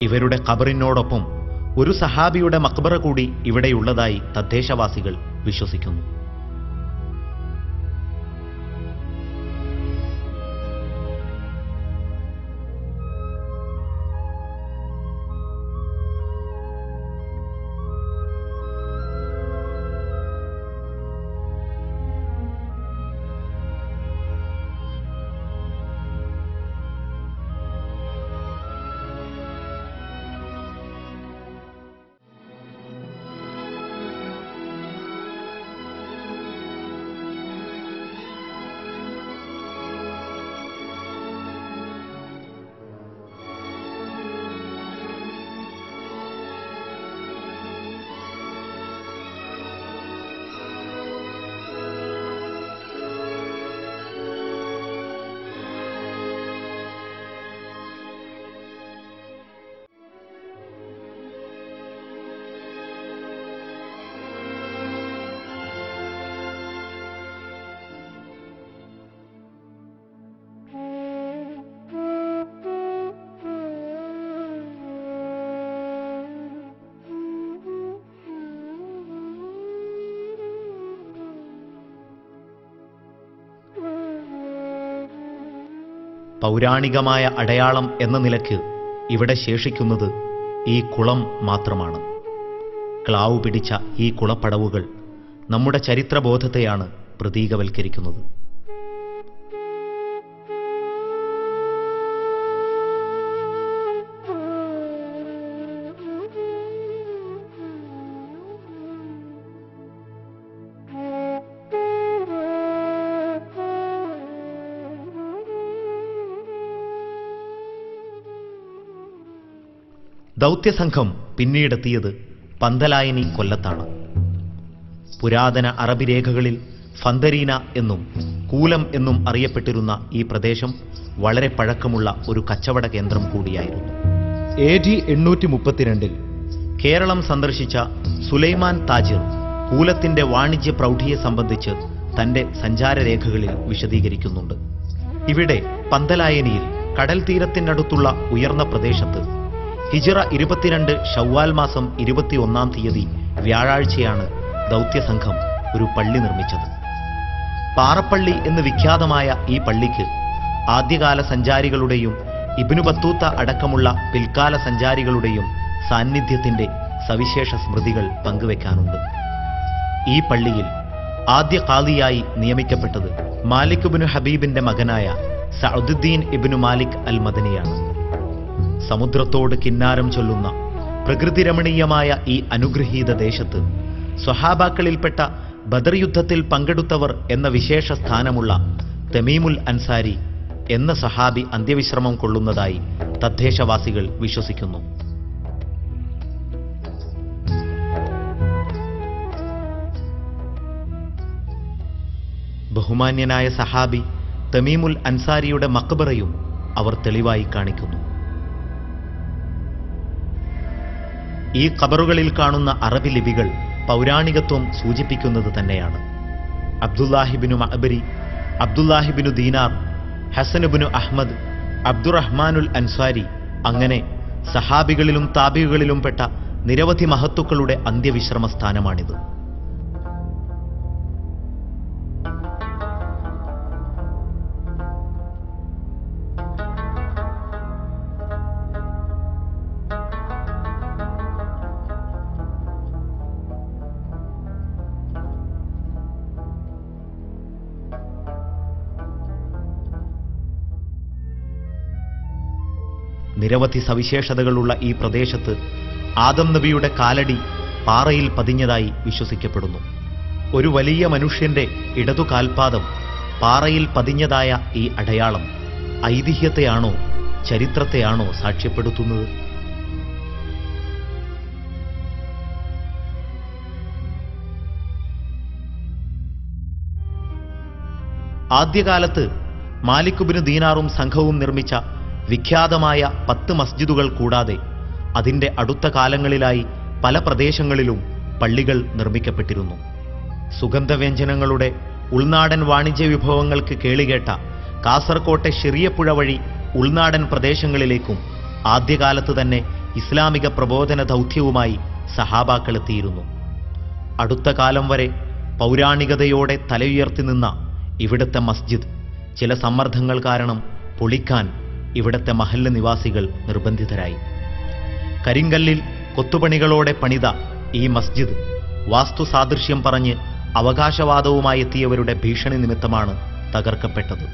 ഇവരുടെ ഖബറിനോടൊപ്പം ഒരു സഹാബിയുടെ മക്ബറ കൂടി ഇവിടെയുള്ളതായി തദ്ദേശവാസികൾ വിശ്വസിക്കുന്നു. പൗരാണികമായ അടയാളം എന്ന നിലയ്ക്ക് ഇവിടെ ശേഷിക്കുന്നത് ഈ കുളം മാത്രമാണ്. ക്ലാവ് പിടിച്ച ഈ കുളപ്പടവുകൾ നമ്മുടെ ചരിത്രബോധത്തെയാണ് പ്രതീകവൽക്കരിക്കുന്നത്. ദൗത്യസംഘം പിന്നീടെത്തിയത് പന്തലായനി കൊല്ലത്താണ്. പുരാതന അറബി രേഖകളിൽ ഫന്തരീന എന്നും കൂലം എന്നും അറിയപ്പെട്ടിരുന്ന ഈ പ്രദേശം വളരെ പഴക്കമുള്ള ഒരു കച്ചവട കേന്ദ്രം കൂടിയായിരുന്നു. AD 832 കേരളം സന്ദർശിച്ച സുലൈമാൻ താജിർ കൂലത്തിന്റെ വാണിജ്യ പ്രൗഢിയെ സംബന്ധിച്ച് തന്റെ സഞ്ചാരരേഖകളിൽ വിശദീകരിക്കുന്നുണ്ട്. ഇവിടെ പന്തലായനിയിൽ കടൽ തീരത്തിനടുത്തുള്ള ഉയർന്ന പ്രദേശത്ത് ഹിജ്റ 22 ഷവ്വാൽ മാസം 21-ാം തീയതി വ്യാഴാഴ്ചയാണ് ദൗത്യസംഘം ഒരു പള്ളി നിർമ്മിച്ചത്. പാറപ്പള്ളി എന്ന് വിഖ്യാതമായ ഈ പള്ളിക്ക് ആദ്യകാല സഞ്ചാരികളുടെയും ഇബ്നു ബത്തൂത്ത അടക്കമുള്ള പിൽക്കാല സഞ്ചാരികളുടെയും സാന്നിധ്യത്തിന്റെ സവിശേഷ സ്മൃതികൾ പങ്കുവെക്കാനുണ്ട്. ഈ പള്ളിയിൽ ആദ്യ ഖാദിയായി നിയമിക്കപ്പെട്ടത് മാലിക് ഇബ്നു ഹബീബിന്റെ മകനായ സഅദുദ്ദീൻ ഇബ്നു മാലിക് അൽ മദനിയാണ്. സമുദ്രത്തോട് കിന്നാരം ചൊല്ലുന്ന പ്രകൃതിരമണീയമായ ഈ അനുഗ്രഹീത ദേശത്ത് സ്വഹാബാക്കളിൽപ്പെട്ട ബദർ യുദ്ധത്തിൽ പങ്കെടുത്തവർ എന്ന വിശേഷ സ്ഥാനമുള്ള തമീമുൽ അൻസാരി എന്ന സഹാബി അന്ത്യവിശ്രമം കൊള്ളുന്നതായി തദ്ദേശവാസികൾ വിശ്വസിക്കുന്നു. ബഹുമാന്യനായ സഹാബി തമീമുൽ അൻസാരിയുടെ മക്ബറയും അവർ തെളിവായി കാണിക്കുന്നു. ഈ ഖബറുകളിൽ കാണുന്ന അറബി ലിപികൾ പൗരാണികത്വം സൂചിപ്പിക്കുന്നത് തന്നെയാണ്. അബ്ദുല്ലാഹിബിനു മഅബരി, അബ്ദുല്ലാഹിബിനു ദീനാർ, ഹസനുബിനു അഹ്മദ്, അബ്ദുറഹ്മാനുൽ അൻസാരി, അങ്ങനെ സഹാബികളിലും താബികളിലും പെട്ട നിരവധി മഹത്തുക്കളുടെ അന്ത്യവിശ്രമ സ്ഥാനമാണിത്. നിരവധി സവിശേഷതകളുള്ള ഈ പ്രദേശത്ത് ആദം നബിയുടെ കാലടി പാറയിൽ പതിഞ്ഞതായി വിശ്വസിക്കപ്പെടുന്നു. ഒരു വലിയ മനുഷ്യന്റെ ഇടതു കാൽപാദം പാറയിൽ പതിഞ്ഞതായ ഈ അടയാളം ഐതിഹ്യത്തെയാണോ ചരിത്രത്തെയാണോ സാക്ഷ്യപ്പെടുത്തുന്നത്? ആദ്യകാലത്ത് മാലിക് ഇബ്നു ദീനാറും സംഘവും നിർമ്മിച്ച വിഖ്യാതമായ 10 മസ്ജിദുകൾ കൂടാതെ അതിന്റെ അടുത്ത കാലങ്ങളിലായി പല പ്രദേശങ്ങളിലും പള്ളികൾ നിർമ്മിക്കപ്പെട്ടിരുന്നു. സുഗന്ധവ്യഞ്ജനങ്ങളുടെ ഉൾനാടൻ വാണിജ്യ വിഭവങ്ങൾക്ക് കേളികേട്ട കാസർകോട്ടെ ഷിറിയപ്പുഴ വഴി ഉൾനാടൻ പ്രദേശങ്ങളിലേക്കും ആദ്യകാലത്ത് തന്നെ ഇസ്ലാമിക പ്രബോധന ദൗത്യവുമായി സഹാബാക്കളെത്തിയിരുന്നു. അടുത്ത കാലം വരെ പൗരാണികതയോടെ തലയുയർത്തി നിന്ന ഇവിടുത്തെ മസ്ജിദ് ചില സമ്മർദ്ദങ്ങൾ കാരണം പൊളിക്കാൻ ഇവിടുത്തെ മഹല്ല് നിവാസികൾ നിർബന്ധിതരായി. കരിങ്കല്ലിൽ കൊത്തുപണികളോടെ പണിത ഈ മസ്ജിദ് വാസ്തുസാദൃശ്യം പറഞ്ഞ് അവകാശവാദവുമായി എത്തിയവരുടെ ഭീഷണി നിമിത്തമാണ് തകർക്കപ്പെട്ടത്.